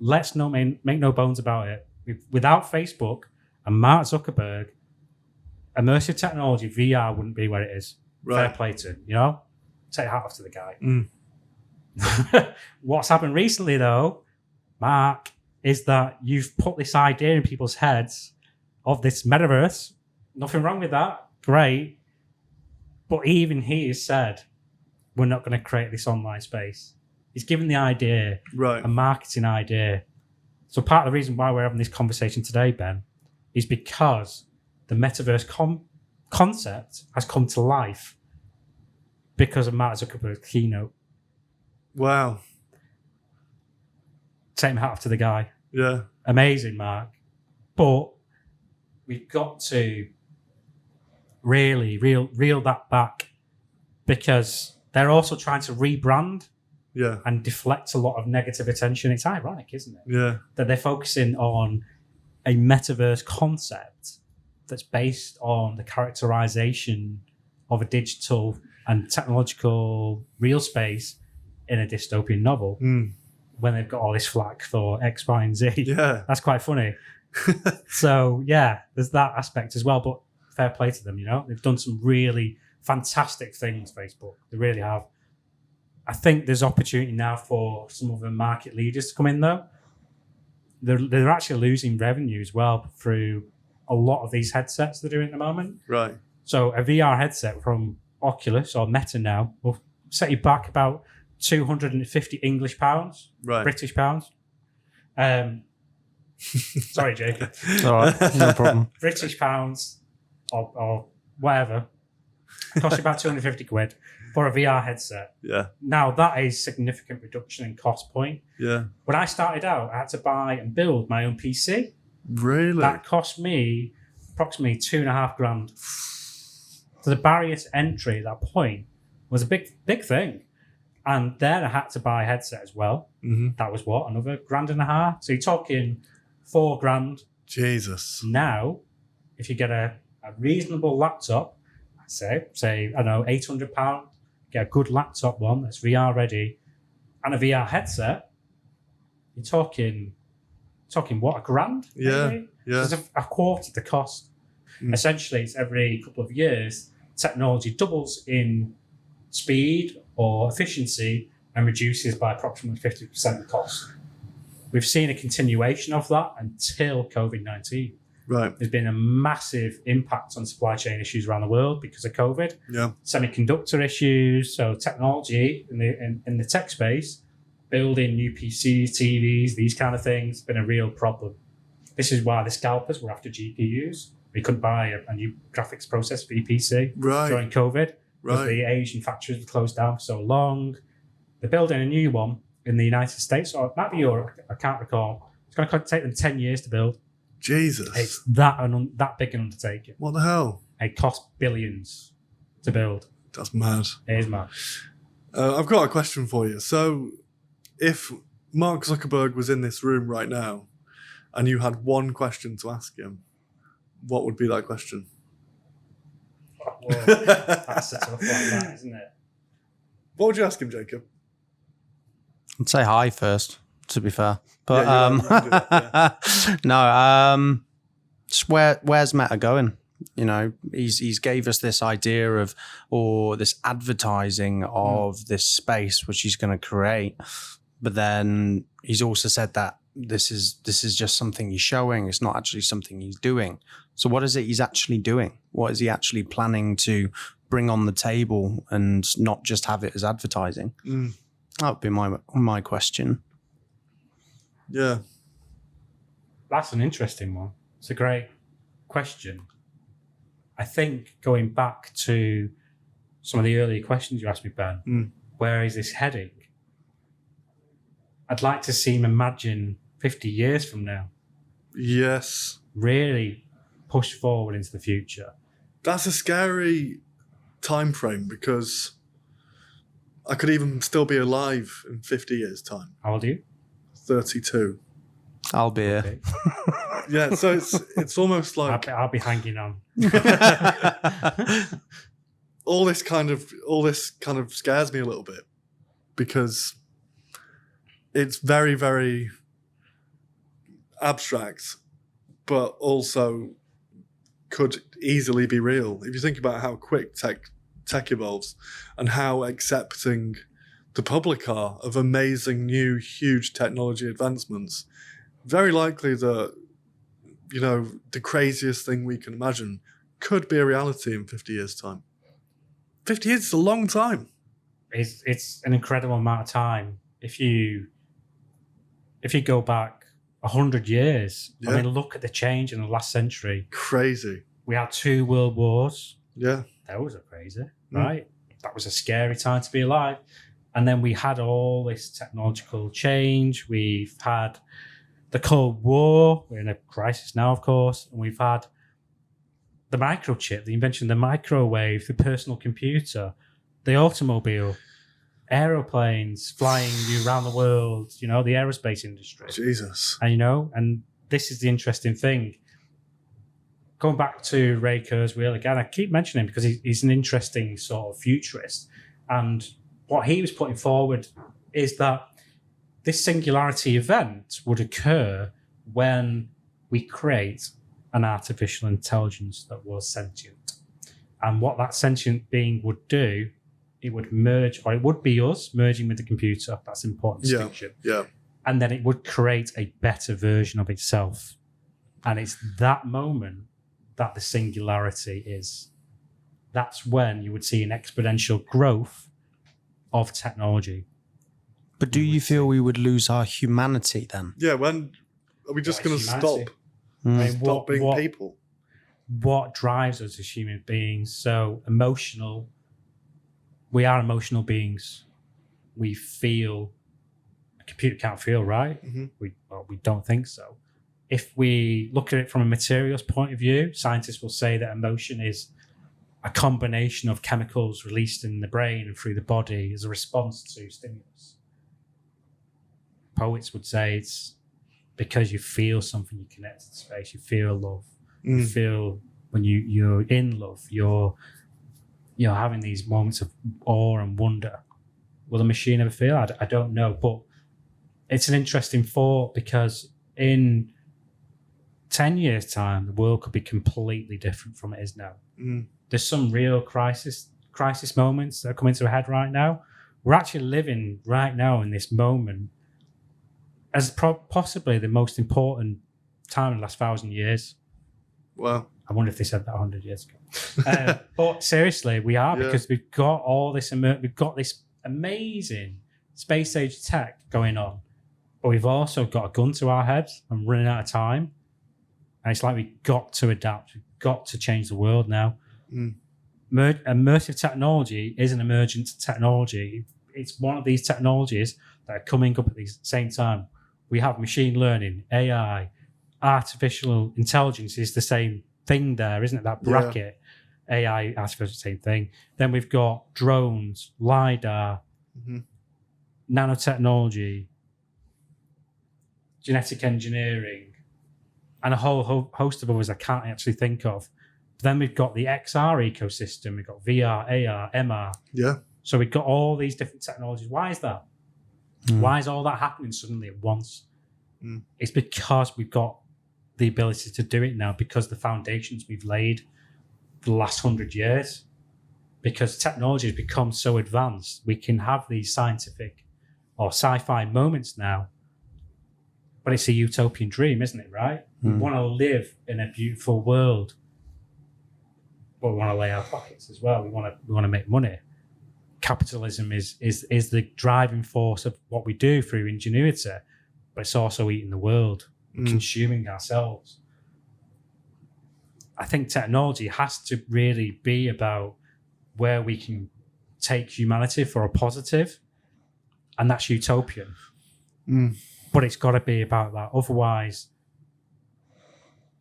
S2: Let's make no bones about it. Without Facebook and Mark Zuckerberg, immersive technology, VR wouldn't be where it is. Fair play to him, you know? Take a hat off to the guy. What's happened recently, though, Mark, is that you've put this idea in people's heads of this metaverse. Nothing wrong with that. Great. But even he has said, we're not going to create this online space. He's given the idea, a marketing idea. So part of the reason why we're having this conversation today, Ben, is because the metaverse concept has come to life because of Mark Zuckerberg's keynote.
S1: Wow.
S2: Take my hat off to the guy.
S1: Yeah.
S2: Amazing, Mark. But we've got to really reel that back because they're also trying to rebrand and deflect a lot of negative attention. It's ironic, isn't it?
S1: Yeah.
S2: That they're focusing on a metaverse concept that's based on the characterization of a digital and technological real space in a dystopian novel when they've got all this flack for X, Y, and Z.
S1: Yeah.
S2: That's quite funny. So, yeah, there's that aspect as well, but fair play to them, you know? They've done some really fantastic things, Facebook. They really have. I think there's opportunity now for some of the market leaders to come in, though. They're actually losing revenue as well through a lot of these headsets they're doing at the moment.
S1: Right.
S2: So a VR headset from Oculus or Meta now will set you back about 250 English pounds, British pounds. Sorry, Jacob.
S3: All right, no problem.
S2: British pounds or whatever. Cost you about 250 quid for a VR headset.
S1: Yeah.
S2: Now, that is significant reduction in cost point.
S1: Yeah.
S2: When I started out, I had to buy and build my own PC.
S1: Really?
S2: That cost me approximately $2,500. So the barrier to entry at that point was a big thing. And then I had to buy a headset as well.
S1: Mm-hmm.
S2: That was what? Another $1,500? So you're talking $4,000.
S1: Jesus.
S2: Now, if you get a reasonable laptop, say, I don't know, £800, get a good laptop one that's VR ready, and a VR headset, you're talking what, $1,000?
S1: Yeah.
S2: Maybe?
S1: Yeah.
S2: So it's a quarter the cost. Essentially, it's every couple of years, technology doubles in speed or efficiency and reduces by approximately 50% the cost. We've seen a continuation of that until COVID-19.
S1: Right.
S2: There's been a massive impact on supply chain issues around the world because of COVID.
S1: Yeah.
S2: Semiconductor issues, so technology in the tech space, building new PCs, TVs, these kind of things, been a real problem. This is why the scalpers were after GPUs. We couldn't buy a new graphics processor for your PC during COVID. Because the Asian factories were closed down for so long. They're building a new one in the United States, or it might be Europe, I can't recall. It's going to take them 10 years to build.
S1: Jesus.
S2: It's that big an undertaking.
S1: What the hell?
S2: It costs billions to build.
S1: That's mad.
S2: It is mad.
S1: I've got a question for you. So, if Mark Zuckerberg was in this room right now and you had one question to ask him, what would be that question?
S2: Well, that's a tough one, that, isn't it?
S1: What would you ask him, Jacob?
S3: I'd say hi first, to be fair. But just where's Meta going? You know, he's gave us this idea of, or this advertising of this space which he's going to create, but then he's also said that this is just something he's showing. It's not actually something he's doing. So what is it he's actually doing? What is he actually planning to bring on the table and not just have it as advertising? That would be my question.
S1: Yeah.
S2: That's an interesting one. It's a great question. I think going back to some of the earlier questions you asked me, Ben, where is this heading? I'd like to see him imagine 50 years from now.
S1: Yes.
S2: Really push forward into the future.
S1: That's a scary time frame because I could even still be alive in 50 years' time.
S2: How old are you?
S1: 32.
S3: I'll be here.
S2: Okay.
S1: Yeah, so it's almost like
S2: I'll be hanging on.
S1: all this kind of scares me a little bit because it's very, very abstract, but also could easily be real. If you think about how quick tech evolves and how accepting the public are of amazing new huge technology advancements, very likely that, you know, the craziest thing we can imagine could be a reality in 50 years' time. 50 years is a long time.
S2: It's an incredible amount of time. If you go back 100 years,
S1: Yeah.
S2: I mean, look at the change in the last century.
S1: Crazy.
S2: We had 2 world wars.
S1: Yeah.
S2: Those are crazy, right? That was a scary time to be alive. And then we had all this technological change. We've had the Cold War. We're in a crisis now, of course. And we've had the microchip, the invention of the microwave, the personal computer, the automobile, aeroplanes flying you around the world, you know, the aerospace industry.
S1: Jesus.
S2: And, you know, and this is the interesting thing. Going back to Ray Kurzweil again, I keep mentioning him because he's an interesting sort of futurist. And what he was putting forward is that this singularity event would occur when we create an artificial intelligence that was sentient. And what that sentient being would do, it would merge, or it would be us merging with the computer. That's an important distinction.
S1: Yeah.
S2: And then it would create a better version of itself. And it's that moment that the singularity is. That's when you would see an exponential growth of technology.
S3: But do you feel we would lose our humanity then?
S1: Yeah, when are we just going to stop?
S2: I mean,
S1: Stop being people?
S2: What drives us as human beings? So emotional. We are emotional beings. We feel. A computer can't feel, right?
S1: Mm-hmm.
S2: We don't think so. If we look at it from a materials point of view, scientists will say that emotion is a combination of chemicals released in the brain and through the body as a response to stimulus. Poets would say it's because you feel something, you connect to space, you feel love. You feel when you're in love, you're having these moments of awe and wonder. Will the machine ever feel? I don't know, but it's an interesting thought because in 10 years' time, the world could be completely different from it is now. There's some real crisis moments that are coming to a head right now. We're actually living right now in this moment as possibly the most important time in the last 1,000 years.
S1: Wow.
S2: I wonder if they said that 100 years ago. But seriously, we are, because we've got all this, we've got this amazing space age tech going on, but we've also got a gun to our head and running out of time. And it's like we've got to adapt. We've got to change the world now. Immersive technology is an emergent technology. It's one of these technologies that are coming up at the same time. We have machine learning, AI, artificial intelligence is the same thing there, isn't it? That bracket, AI, artificial, same thing. Then we've got drones, LiDAR, nanotechnology, genetic engineering, and a whole host of others I can't actually think of. But then we've got the XR ecosystem. We've got VR, AR, MR.
S1: Yeah.
S2: So we've got all these different technologies. Why is that? Why is all that happening suddenly at once? It's because we've got the ability to do it now, because the foundations we've laid for the last 100 years, because technology has become so advanced, we can have these scientific or sci-fi moments now. But it's a utopian dream, isn't it, right? We want to live in a beautiful world, but we want to lay our pockets as well. We want to make money. Capitalism is the driving force of what we do through ingenuity, but it's also eating the world, consuming ourselves. I think technology has to really be about where we can take humanity for a positive, and that's utopian. But it's got to be about that. Otherwise,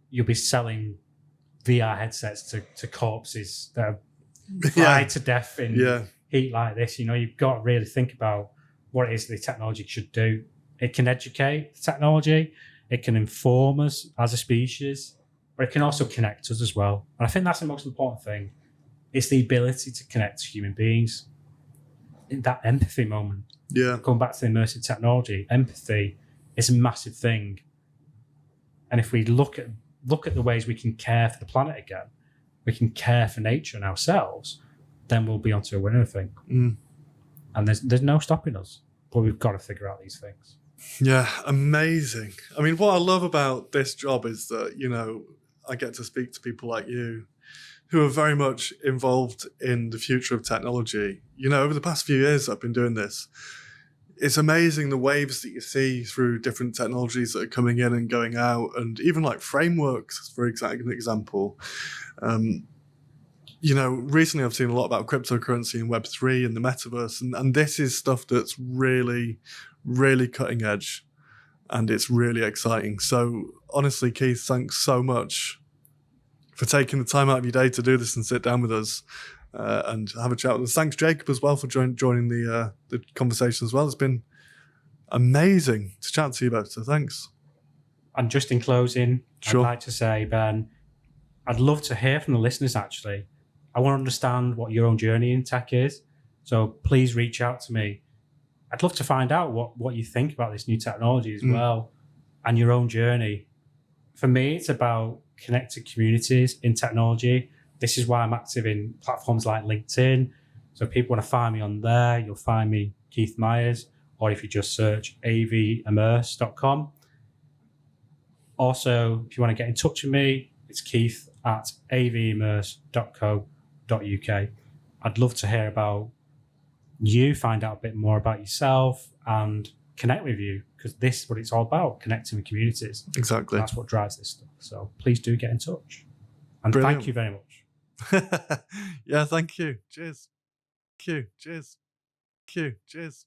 S2: you'll be selling VR headsets to corpses that are fried to death in heat like this. You've got to really think about what it is the technology should do. It can educate the technology. It can inform us as a species, but it can also connect us as well. And I think that's the most important thing. It's the ability to connect to human beings in that empathy moment.
S1: Yeah.
S2: Going back to the immersive technology, empathy is a massive thing. And if we look at the ways we can care for the planet again, we can care for nature and ourselves, then we'll be onto a winner, I think. And there's no stopping us, but we've got to figure out these things.
S1: Yeah, amazing. I mean, what I love about this job is that, I get to speak to people like you who are very much involved in the future of technology. Over the past few years I've been doing this, it's amazing the waves that you see through different technologies that are coming in and going out, and even like frameworks, for example. Recently I've seen a lot about cryptocurrency and Web3 and the Metaverse, and this is stuff that's really, really cutting edge, and it's really exciting. So honestly, Keith, thanks so much for taking the time out of your day to do this and sit down with us and have a chat with us. Thanks, Jacob, as well, for joining the conversation as well. It's been amazing to chat to you about, so thanks.
S2: And just in closing,
S1: Sure.
S2: I'd like to say, Ben, I'd love to hear from the listeners, actually. I want to understand what your own journey in tech is. So please reach out to me. I'd love to find out what you think about this new technology as well and your own journey. For me, it's about connected communities in technology. This is why I'm active in platforms like LinkedIn. So if people want to find me on there, you'll find me, Keith Myers, or if you just search avimmerse.com. Also, if you want to get in touch with me, it's keith@avimmerse.co.uk. I'd love to hear about you, find out a bit more about yourself, and connect with you, because this is what it's all about, connecting with communities.
S1: Exactly.
S2: That's what drives this stuff. So please do get in touch. And
S1: Brilliant.
S2: Thank you very much.
S1: Yeah, thank you. Cheers. Cheers. Cheers.